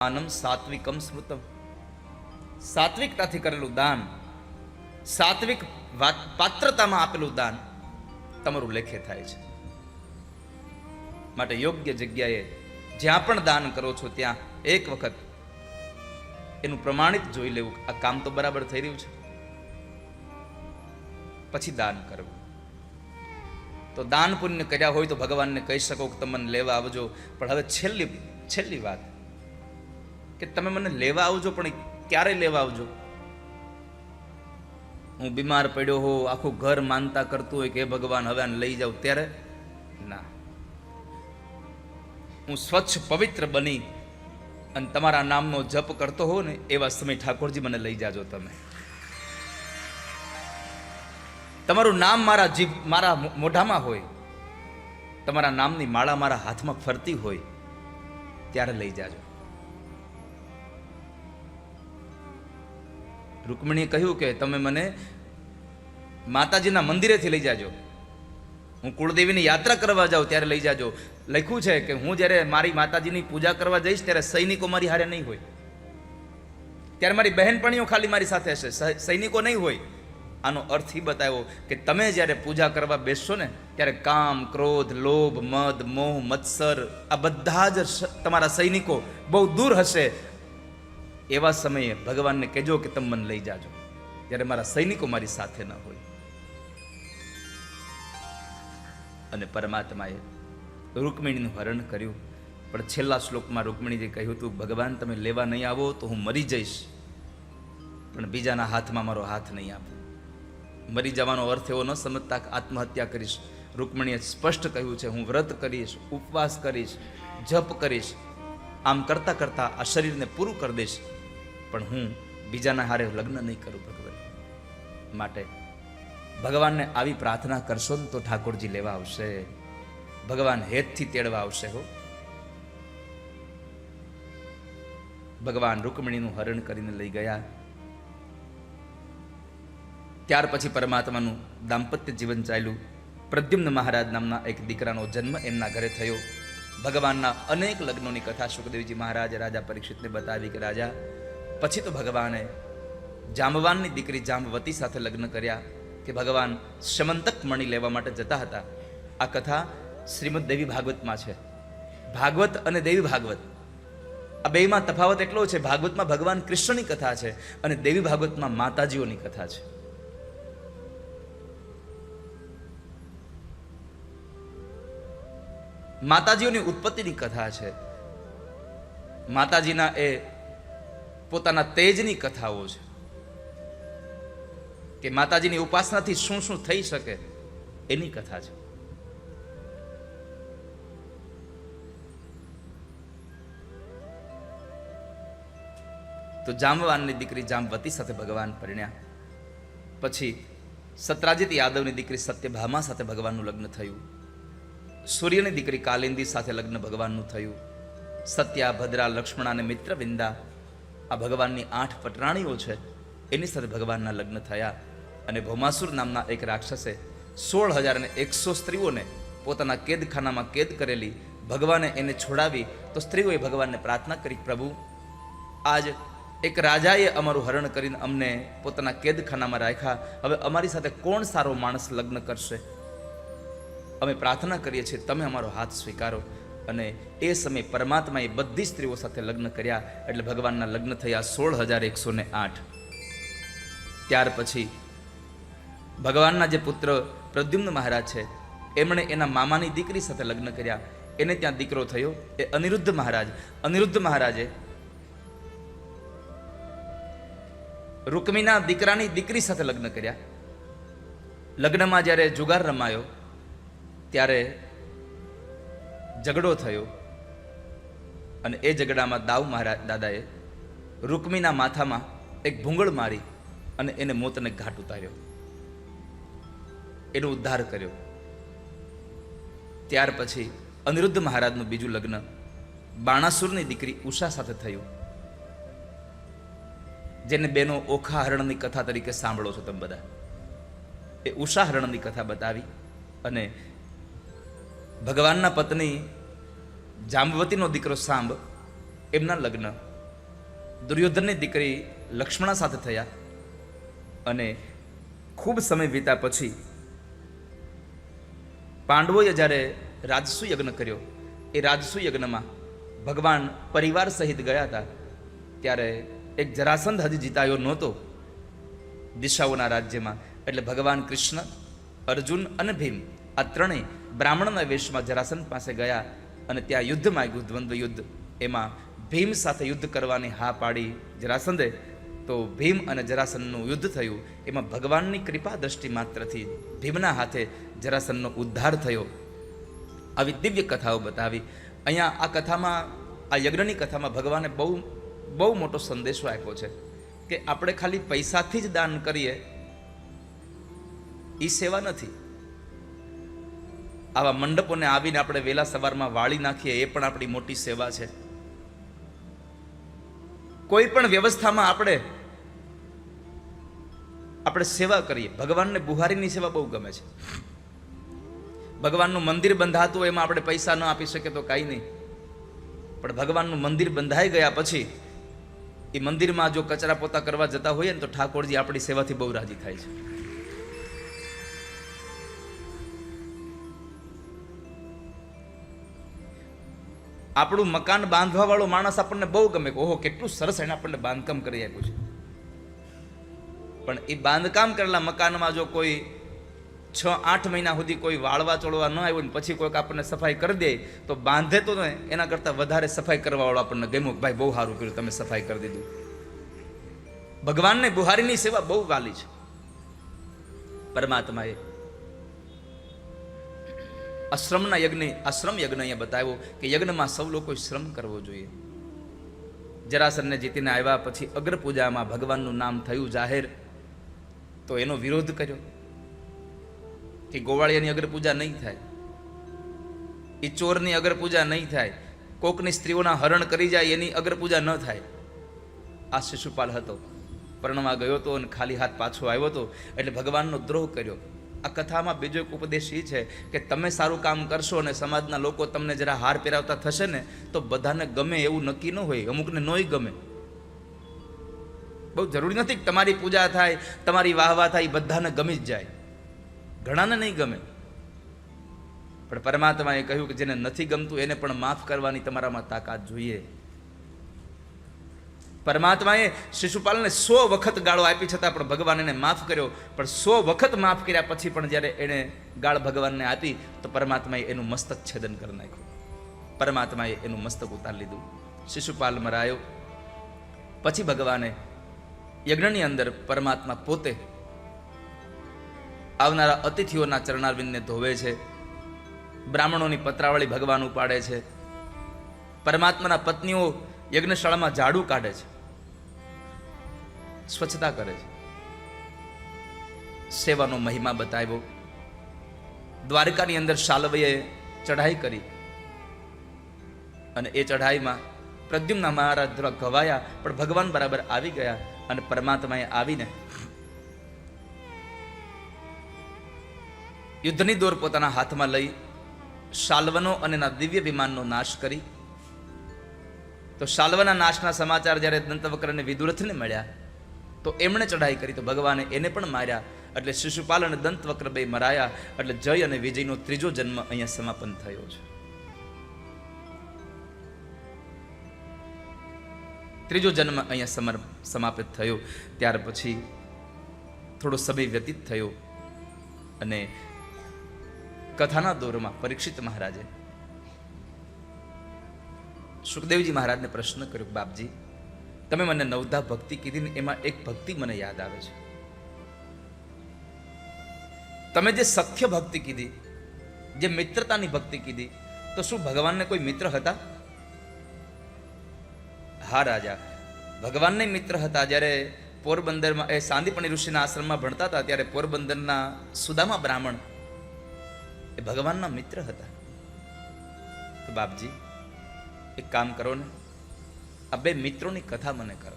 દાનમ સાત્વિકમ સ્મૃતમ. સાત્વિકતાથી કરેલું દાન, સાત્વિક પાત્રતામાં આપેલું દાન તમારું લેખે થાય છે. માટે યોગ્ય જગ્યાએ જ્યાં પણ દાન કરો છો ત્યાં એક વખત એનું પ્રમાણિત જોઈ લેવું, આ કામ તો બરાબર થઈ રહ્યું છે, પછી દાન કરવું. તો દાન પુણ્ય કર્યા હોય તો ભગવાનને કહી શકો કે તમે મને લેવા આવજો. પણ હવે છેલ્લી વાત કે તમે મને લેવા આવજો, પણ ક્યારે લેવા આવજો? હું બીમાર પડ્યો હો, આખું ઘર માનતા કરતું હોય કે ભગવાન હવે આને લઈ જાવ, ત્યારે ના. હું સ્વચ્છ પવિત્ર બની અને તમારા નામનો જપ કરતો હો ને, એવા સમય ઠાકોરજી મને લઈ જાજો. તમે તમારું નામ મારા મોઢામાં હોય, તમારા નામની માળા મારા હાથમાં ફરતી હોય, ત્યારે લઈ જાજો. રૂકમણીએ કહ્યું કે તમે મને માતાજીના મંદિરેથી લઈ જાજો, હું કુળદેવીની યાત્રા કરવા જાઉં ત્યારે લઈ જાજો. લખ્યું છે કે હું જ્યારે મારી માતાજીની પૂજા કરવા જઈશ ત્યારે સૈનિકો મારી હારે નહીં હોય, ત્યારે મારી બહેનપણીઓ ખાલી મારી સાથે હશે, સૈનિકો નહીં હોય. આનો અર્થ એ બતાવ્યો કે તમે જ્યારે પૂજા કરવા બેસશો ને, ત્યારે કામ, ક્રોધ, લોભ, મદ, મોહ, મત્સર આ બધા જ તમારા સૈનિકો બહુ દૂર હશે. એવા સમયે ભગવાનને કહેજો કે તમે મને લઈ જાજો, જ્યારે મારા સૈનિકો મારી સાથે ન હોય. અને પરમાત્માએ રૂકમિણીનું હરણ કર્યું. પણ છેલ્લા શ્લોકમાં રૂકમિણીજી કહ્યું હતું, ભગવાન તમે લેવા નહીં આવો તો હું મરી જઈશ, પણ બીજાના હાથમાં મારો હાથ નહીં આપો. મરી જવાનો અર્થ એવો ન સમજતા કે આત્મહત્યા કરીશ. રૂકમિણીએ સ્પષ્ટ કહ્યું છે, હું વ્રત કરીશ, ઉપવાસ કરીશ, જપ કરીશ, આમ કરતા કરતા આ શરીરને પૂરું કરી દઈશ, પણ હું બીજાના હારે લગ્ન નહીં કરું ભગવાન. માટે ભગવાનને આવી પ્રાર્થના કરશો ને તો ઠાકોરજી લેવા આવશે, ભગવાન હેતથી તેડવા આવશે. હો, ભગવાન રૂકમિણીનું હરણ કરીને લઈ ગયા. ત્યાર પછી પરમાત્માનું દાંપત્ય જીવન ચાલ્યું. પ્રદ્યુમ્ન મહારાજ નામના એક દીકરાનો જન્મ એમના ઘરે થયો. ભગવાનના અનેક લગ્નોની કથા સુખદેવજી મહારાજ રાજા પરીક્ષિતને બતાવી કે રાજા, પછી તો ભગવાને જાંબવાનની દીકરી જાંબવતી સાથે લગ્ન કર્યા કે ભગવાન સમંતક મણી લેવા માટે જતા હતા. આ કથા શ્રીમદ દેવી ભાગવતમાં છે. ભાગવત અને દેવી ભાગવત આ બેમાં તફાવત એટલો છે, ભાગવતમાં ભગવાન કૃષ્ણની કથા છે અને દેવી ભાગવતમાં માતાજીઓની કથા છે. માતાજીઓની ઉત્પત્તિની કથા છે, માતાજીના એ પોતાના તેજની કથાઓ છે કે માતાજીની ઉપાસનાથી શું શું થઈ શકે એની કથા છે. તો જાંબવાનની દીકરી જાંબવતી સાથે ભગવાન પરણ્યા. પછી સત્રાજીત યાદવની દીકરી સત્યભામા સાથે ભગવાનનું લગ્ન થયું. સૂર્યની દીકરી કાલિંદી સાથે લગ્ન ભગવાનનું થયું. સત્યા, ભદ્રા, લક્ષ્મણા અને મિત્રવિંદા આ ભગવાનની 8 પટરાણીઓ છે, એની સાથે ભગવાનના લગ્ન થયા. અને ભૌમાસુર નામના એક રાક્ષસે 16,100 સ્ત્રીઓને પોતાના કેદખાનામાં કેદ કરેલી. ભગવાને એને છોડાવી તો સ્ત્રીઓએ ભગવાનને પ્રાર્થના કરી, પ્રભુ આજ એક રાજાએ અમારું હરણ કરીને અમને પોતાના કેદખાનામાં રાખ્યા, હવે અમારી સાથે કોણ સારો માણસ લગ્ન કરશે? અમે પ્રાર્થના કરીએ છીએ, તમે અમારો હાથ સ્વીકારો. અને એ સમયે પરમાત્માએ બધી સ્ત્રીઓ સાથે લગ્ન કર્યા, એટલે ભગવાનના લગ્ન થયા 16,108. ત્યાર પછી ભગવાનના જે પુત્ર પ્રદ્યુમ્ન મહારાજ છે, એમણે એના મામાની દીકરી સાથે લગ્ન કર્યા. એને ત્યાં દીકરો થયો, એ અનિરુદ્ધ મહારાજ. અનિરુદ્ધ મહારાજે રૂકમીના દીકરાની દીકરી સાથે લગ્ન કર્યા. લગ્નમાં જ્યારે જુગાર રમાયો ત્યારે ઝઘડો થયો અને એ ઝઘડામાં દાઉ મહારાજ દાદાએ રૂકમીના માથામાં એક ભૂંગળ મારી અને એને મોતને ઘાટ ઉતાર્યો, એનો ઉદ્ધાર કર્યો. ત્યાર પછી અનિરુદ્ધ મહારાજનું બીજું લગ્ન બાણાસુરની દીકરી ઉષા સાથે થયું, જેને બેનો ઓખા હરણની કથા તરીકે સાંભળો છો તમે બધા. એ ઉષા હરણની કથા બતાવી અને ભગવાનના પત્ની જાંબવતીનો દીકરો સાંબ, એમના લગ્ન દુર્યોધનની દીકરી લક્ષ્મણા સાથે થયા અને ખૂબ સમય વીત્યા પછી પાંડવોએ જ્યારે રાજસુ યજ્ઞ કર્યો, એ રાજસુ યજ્ઞમાં ભગવાન પરિવાર સહિત ગયા હતા ત્યારે એક જરાસંધ હજી જીતાયો નહોતો દિશાઓના રાજ્યમાં. એટલે ભગવાન કૃષ્ણ, અર્જુન અને ભીમ આ ત્રણેય બ્રાહ્મણના વેશમાં જરાસંધ પાસે ગયા અને ત્યાં યુદ્ધ માંગ્યું, દ્વંદ્વ યુદ્ધ. એમાં ભીમ સાથે યુદ્ધ કરવાની હા પાડી જરાસંધે. તો ભીમ અને જરાસંધનું યુદ્ધ થયું. એમાં ભગવાનની કૃપા દ્રષ્ટિ માત્રથી ભીમના હાથે જરાસંધનો ઉદ્ધાર થયો. આવી દિવ્ય કથાઓ બતાવી. અહીંયા આ કથામાં, આ યજ્ઞની કથામાં ભગવાને બહુ બહુ મોટો સંદેશો આપ્યો છે કે આપણે ખાલી પૈસાથી જ દાન કરીએ એ સેવા નથી. આવા મંડપોને આવીને આપણે વહેલા સવારમાં વાળી નાખીએ એ પણ આપણી મોટી સેવા છે. કોઈ પણ વ્યવસ્થામાં આપણે સેવા કરીએ. ભગવાનને બુહારીની સેવા બહુ ગમે છે. ભગવાનનું મંદિર બંધાતું હોય એમાં આપણે પૈસા ન આપી શકીએ તો કાંઈ નહીં, પણ ભગવાનનું મંદિર બંધાઈ ગયા પછી એ મંદિરમાં જો કચરા પોતા કરવા જતા હોઈએ ને તો ઠાકોરજી આપણી સેવાથી બહુ રાજી થાય છે. આપણું મકાન બાંધવા વાળો માણસ આપણને બહુ ગમે, ઓહો કેટલું સરસ એને આપણને બાંધકામ કરી આપ્યું છે. પણ એ બાંધકામ કરેલા મકાનમાં જો કોઈ 6-8 મહિના સુધી કોઈ વાળવા ચોળવા ન આવ્યું ને પછી કોઈક આપણને સફાઈ કરી દે તો બાંધે તો ને એના કરતાં વધારે સફાઈ કરવા વાળો આપણને ગમ્યું, ભાઈ બહુ સારું કર્યું તમે સફાઈ કરી દીધું. ભગવાનને બુહારીની સેવા બહુ વાલી છે. પરમાત્માએ આશ્રમ યજ્ઞ અહીંયા બતાવ્યો કે યજ્ઞમાં સૌ લોકોએ શ્રમ કરવો જોઈએ. જરાસંધને જીતીને આવ્યા પછી અગ્ર પૂજામાં ભગવાનનું નામ થયું જાહેર, તો એનો વિરોધ કર્યો કે ગોવાળિયાની અગ્ર પૂજા નહીં થાય, એ ચોરની અગ્ર પૂજા નહીં થાય, કોકની સ્ત્રીઓના હરણ કરી જાય એની અગ્ર પૂજા ન થાય. આ શિશુપાલ હતો, પરણવા ગયો હતો અને ખાલી હાથ પાછો આવ્યો હતો, એટલે ભગવાનનો દ્રોહ કર્યો. આ કથામાં બીજો એક ઉપદેશ એ છે કે તમે સારું કામ કરશો અને સમાજના લોકો તમને જરા હાર પહેરાવતા થશે ને તો બધાને ગમે એવું નક્કી ન હોય, અમુકને નોય ગમે. બહુ જરૂરી નથી કે તમારી પૂજા થાય, તમારી વાહવા થાય એ બધાને ગમી જ જાય, ઘણાને નહીં ગમે. પણ પરમાત્માએ કહ્યું કે જેને નથી ગમતું એને પણ માફ કરવાની તમારામાં તાકાત જોઈએ. પરમાત્માએ શિશુપાલને 100 વખત ગાળો આપી છતાં પણ ભગવાન એને માફ કર્યો. પણ 100 વખત માફ કર્યા પછી પણ જ્યારે એણે ગાળ ભગવાનને આપી તો પરમાત્માએ એનું મસ્તક છેદન કરી નાખ્યું. પરમાત્માએ એનું મસ્તક ઉતારી લીધું. શિશુપાલ મરાયો. પછી ભગવાને યજ્ઞની અંદર પરમાત્મા પોતે આવનારા અતિથિઓના ચરણારવિંદને ધોવે છે. બ્રાહ્મણોની પત્રાવળી ભગવાન ઉપાડે છે. પરમાત્માના પત્નીઓ યજ્ઞશાળામાં ઝાડુ કાઢે છે, સ્વચ્છતા કરે છે. સેવાનો મહિમા બતાવ્યો. દ્વારકાની અંદર શાલવૈયે ચઢાઈ કરી અને એ ચઢાઈમાં પ્રદ્યુમ્ન મહારાજ થોડા ઘવાયા પણ ભગવાન બરાબર આવી ગયા અને પરમાત્માએ આવીને યુદ્ધની દોર પોતાના હાથમાં લઈ શાલ્વનો અને એના દિવ્ય વિમાનનો નાશ કરી. તો શાલ્વના નાશના સમાચાર જ્યારે દંતવક્ર અને વિદુરથને મળ્યા તો એમણે ચઢાઈ કરી તો ભગવાને એને પણ માર્યા. એટલે શિશુપાલ અને દંતવક્ર બે મરાયા. એટલે જય અને વિજયનો ત્રીજો જન્મ અહીંયા સમાપન થયો છે. ત્રીજો જન્મ અહીંયા સમાપિત થયો. ત્યાર પછી થોડો સમય વ્યતીત થયો અને કથાના દોરમાં પરીક્ષિત મહારાજે સુખદેવજી મહારાજને પ્રશ્ન કર્યો, બાપજી તમે મને 9 ભક્તિ કીધી ને એમાં એક ભક્તિ મને યાદ આવે છે. તમે જે સખ્ય ભક્તિ કીધી, જે મિત્રતાની ભક્તિ કીધી, તો શું ભગવાનને કોઈ મિત્ર હતા? હા રાજા, ભગવાનને મિત્ર હતા. જ્યારે પોરબંદરમાં એ સાંદીપણી ઋષિના આશ્રમમાં ભણતા હતા ત્યારે પોરબંદરના સુદામા બ્રાહ્મણ એ ભગવાનના મિત્ર હતા. તો બાપજી એક કામ કરો ને, આ 2 મિત્રોની કથા મને કરો.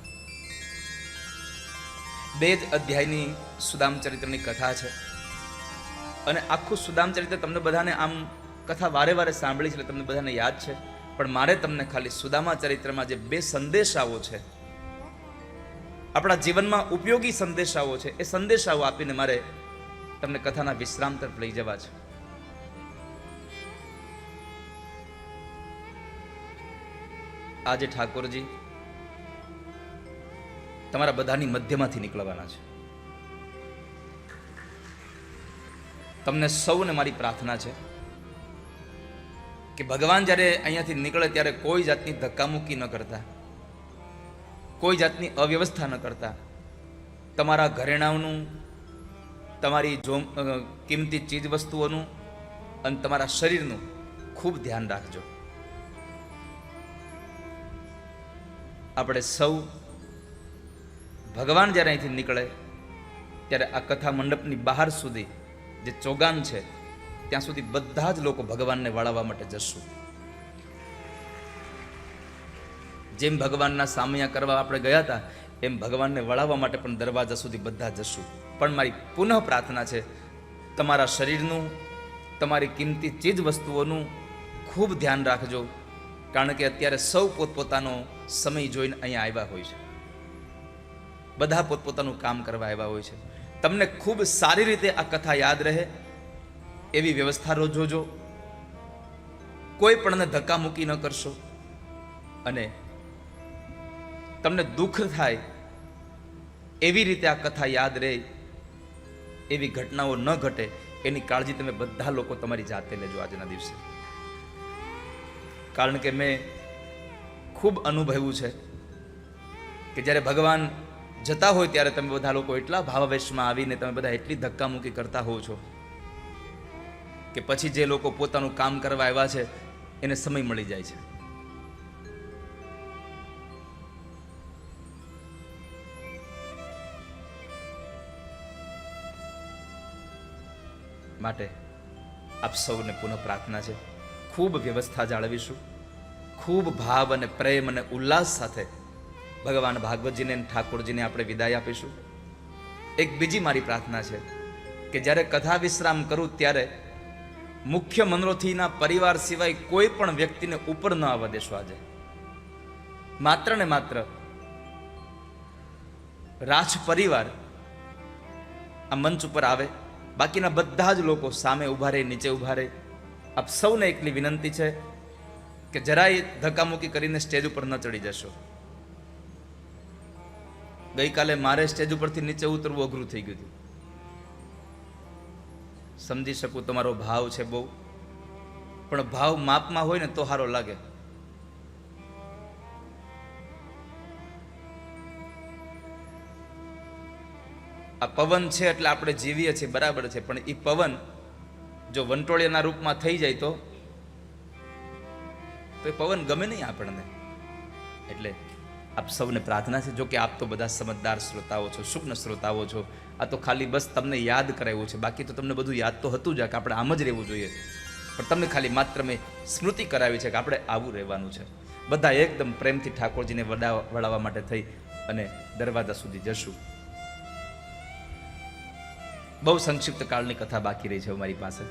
2 જ અધ્યાયની સુદામ ચરિત્રની કથા છે અને આખું સુદામ ચરિત્ર તમને બધાને આમ કથા વારે વારે સાંભળી છે એટલે તમને બધાને યાદ છે. પણ મારે તમને ખાલી સુદામા ચરિત્રમાં જે 2 સંદેશાઓ છે આપણા જીવનમાં ઉપયોગી સંદેશાઓ છે, એ સંદેશાઓ આપીને મારે તમને કથાના વિશ્રામ તરફ લઈ જવા છે. આજે ઠાકોરજી તમારા બધાની મધ્યમાંથી નીકળવાના છે. તમને સૌને મારી પ્રાર્થના છે કે ભગવાન જ્યારે અહીંયાથી નીકળે ત્યારે કોઈ જાતની ધક્કામુક્કી ન કરતા, કોઈ જાતની અવ્યવસ્થા ન કરતા, તમારા ઘરેણાઓનું, તમારી કિંમતી ચીજ વસ્તુઓનું અને તમારા શરીરનું ખૂબ ધ્યાન રાખજો. આપણે સૌ ભગવાન જ્યારે અહીંથી નીકળે ત્યારે આ કથા મંડપની બહાર સુધી જે ચોગાન છે ત્યાં સુધી બધા જ લોકો ભગવાનને વળાવવા માટે જશું. જેમ ભગવાનના સામૈયા કરવા આપણે ગયા હતા એમ ભગવાનને વળાવવા માટે પણ દરવાજા સુધી બધા જશું. પણ મારી પુનઃ પ્રાર્થના છે, તમારા શરીરનું, તમારી કિંમતી ચીજ વસ્તુઓનું ખૂબ ધ્યાન રાખજો, કારણ કે અત્યારે સૌ પોતપોતાનો સમય જોઈને અહીંયા આવ્યા હોય છે. બધા પોતપોતાનું કામ કરવા આવ્યા હોય છે. તમને ખૂબ સારી રીતે આ કથા યાદ રહે એવી વ્યવસ્થા જોજો. કોઈ પણને ધક્કા મૂકી ન કરશો અને તમને દુઃખ થાય એવી રીતે આ કથા યાદ રહે એવી ઘટનાઓ ન ઘટે એની કાળજી તમે બધા લોકો તમારી જાતે લેજો આજના દિવસે. કારણ કે મેં ખૂબ અનુભવ્યું છે કે જ્યારે ભગવાન જતા હોય ત્યારે તમે બધા લોકો એટલા ભાવાવેશમાં આવીને તમે બધા એટલી ધક્કામુક્કી કરતા હોવ છો કે પછી જે લોકો પોતાનું કામ કરવા આવ્યા છે એને સમય મળી જાય છે. માટે આપ સૌને પુનઃ પ્રાર્થના છે, ખૂબ વ્યવસ્થા જાળવીશું, ખૂબ ભાવ અને પ્રેમ અને ઉલ્લાસ સાથે ભગવાન ભાગવતજીને ઠાકોરજીને આપણે વિદાય આપીશું. એક બીજી મારી પ્રાર્થના છે કે જ્યારે કથા વિશ્રામ કરું ત્યારે મુખ્ય મનોરથીના પરિવાર સિવાય કોઈ પણ વ્યક્તિને ઉપર ન આવવા દેશો. આજે માત્ર ને માત્ર રાજ પરિવાર આ મંચ ઉપર આવે, બાકીના બધા જ લોકો સામે ઉભા રહે, નીચે ઉભા રહે. આપ સૌને એકલી વિનંતી છે કે જરાય ધક્કામુક્કી કરીને સ્ટેજ ઉપર ન ચડી જશો. ગઈકાલે મારે સ્ટેજ ઉપરથી નીચે ઉતરવું અઘરું થઈ ગયું હતું. સમજી શકું તમારો ભાવ છે બહુ, પણ ભાવ માપમાં હોય ને તો સારો લાગે. આ પવન છે એટલે આપણે જીવીએ છીએ, બરાબર છે, પણ એ પવન જો વંટોળિયાના રૂપમાં થઈ જાય તો એ પવન ગમે નહીં આપણને. એટલે આપ સૌને પ્રાર્થના છે, જો કે આપ તો બધા સમજદાર શ્રોતાઓ છો, સૂક્ષ્મ શ્રોતાઓ છો, આ તો ખાલી બસ તમને યાદ કરાવ્યું છે, બાકી તો તમને બધું યાદ તો હતું જ કે આપણે આમ જ રહેવું જોઈએ, પણ તમને ખાલી માત્ર મેં સ્મૃતિ કરાવી છે કે આપણે આવું રહેવાનું છે. બધા એકદમ પ્રેમથી ઠાકોરજીને વળાવવા માટે થઈ અને દરવાજા સુધી જશું. બહુ સંક્ષિપ્ત કાળની કથા બાકી રહી છે મારી પાસે.